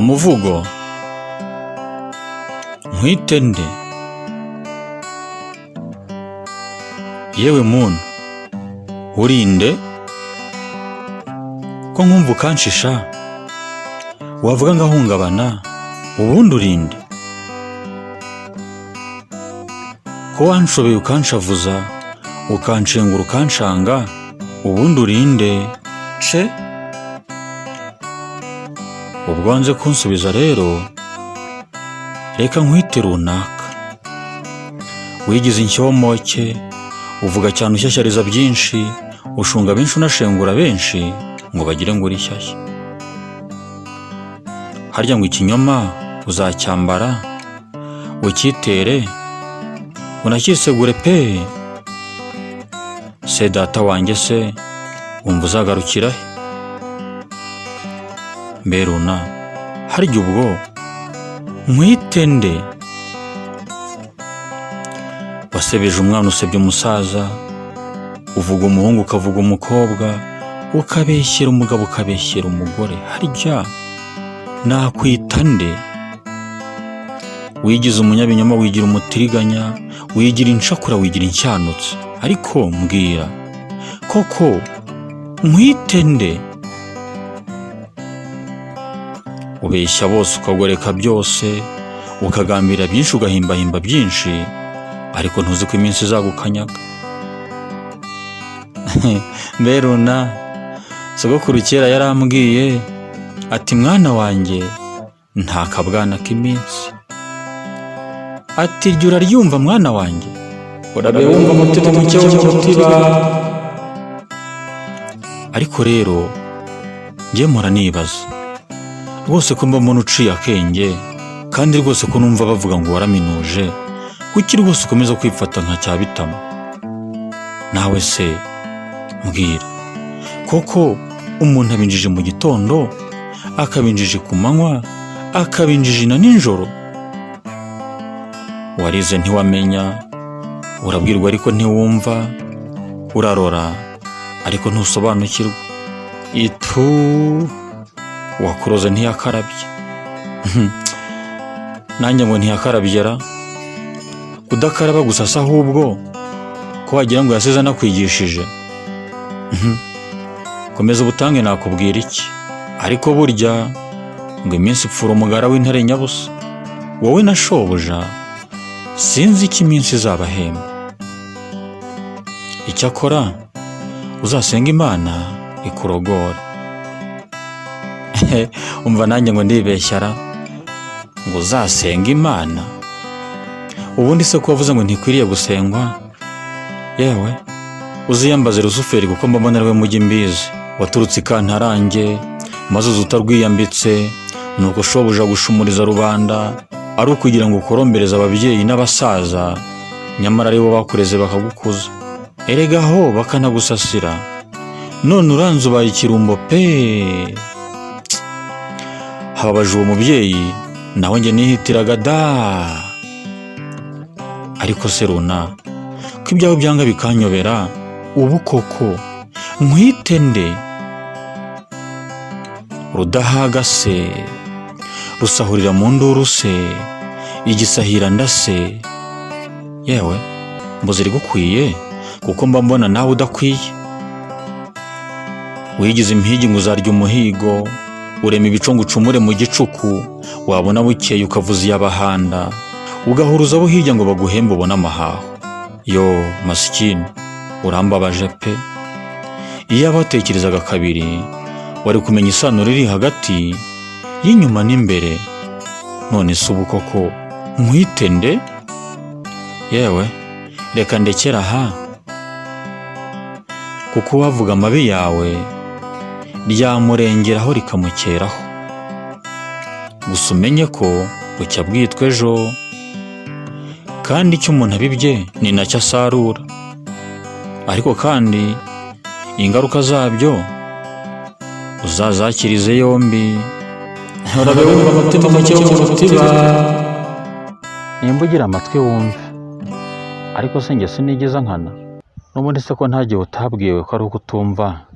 Umuvugo nkwite nde? Yewe muntu urinde ko nkumva ukanshisha, wavuga ngahungabana, ubundi urinde ko wanshobeye ukanshavuza, ukanshengura ukanshanga, ubundi urinde ce? Ubwo wanze kunsubiza rero, reka nkwite runaka. Wigize inshyomoke, uvuga cyane ushyashyariza byinshi, ushunga benshi unashengura benshi, ngo bagire ngo uri shyashya. Harya ngo ikinyoma uzacyambara, ukitere, unacyisegure pe. Se data wanjye se, wumva uzagarukira he? Mbe runa, harya ubwo nkwite nde? Wasebeje umwana usebye umusaza, uvuga umuhungu ukavuga umukobwa, ukabeshyera umugabo ukabeshyera umugore, harya nakwita nde? Wigize umunyabinyoma, wigira umutiriganya, wigira inshakura, wigira incyanutsi, ariko mbwira koko nkwite nde? Ubeshya bose ukagoreka byose, ukagambira byinshi ugahimbahimba byinshi, ariko ntuzi ko iminsi izagukanyaga. Mbe runa, sogokuru kera yarambwiye ati mwana wanjye nta kabwana k'iminsi, ati iryo uraryumva mwana wanjye, urabe wumva umutima muke w'umutima. Ariko rero njye mpora nibaza rwose ko mba mbona uciye akenge, kandi rwose ko numva bavuga ngo waraminuje, kuki rwose ukomeza kwifata nka cyabitamo? Nawe se mbwira, koko umuntu abinjije mu gitondo, akabinjije ku manywa, akabinjije na nijoro? Warize ntiwamenya, urabwirwa ariko ntiwumva, urarora ariko ntusobanukirwa. Itu wakuroze ntiyakarabye. Nanjye ngo ntiyakarabye ra, kudakaraba gusa se ahubwo ko wagira ngo yasize anakwigishije. Komeza ubutange nakubwira iki, ariko burya ngo iminsi ipfura umugara w'intare nyabusa. Wowe na shobuja sinzi icyo iminsi izabahemba. Icyakora uzasenga Imana ikurogore. Umva nanjye ngo ndibeshyara ngo uzasenga Imana? Ubundi se ko wavuze ngo ntikwiriye gusengwa? Yewe uziyambaze Rusuferi, kuko mbona ariwe mujyi mbizi, waturutse ikantarange maze uza utarwiyambitse, nuko shobuja gushumuriza rubanda, ari ukugira ngo ukorombereze ababyeyi n'abasaza, nyamara aribo bakureze bakagukuza, erega ho bakanagusasira, none uranze ubaye ikirumbo pe. Hababaje uwo mubyeyi, nawe njye nihitiraga da. Ariko se runa, ko ibyawe byanga bikanyobera, ubu koko nkwite nde? Rudahaga se, rusahurira mu nduru se, igisahira ndase, yewe mbuze rigukwiye, kuko mba mbona nawe udakwiye. Wigize impigi ngo uzarya umuhigo, urema ibico ngo ucumure mu gicuku, wabona bukeye ukavuza iy'abahanda, ugahuruza abo hirya ngo baguhembe ubone amahaho. Yo masikini, urambabaje pe. Iyo abatekerezaga kabiri, wari kumenya isano riri hagati y'inyuma n'imbere. None se ubu koko nkwite nde? Yewe reka ndekera aha, kuko wavuga amabi yawe ryamurengeraho rikamukeraho. Gusa umenye ko bucya bwitwa ejo, kandi icyo umuntu abibye ni nacyo asarura. Ariko kandi ingaruka zabyo uzazakirize yombi. Urabe wumva umutima muke w'umutima. Nimba ugira amatwi wumve, ariko se njye sinigeza nkana. N'ubundi se ko nta gihe utabwiwe ko ari uko utumva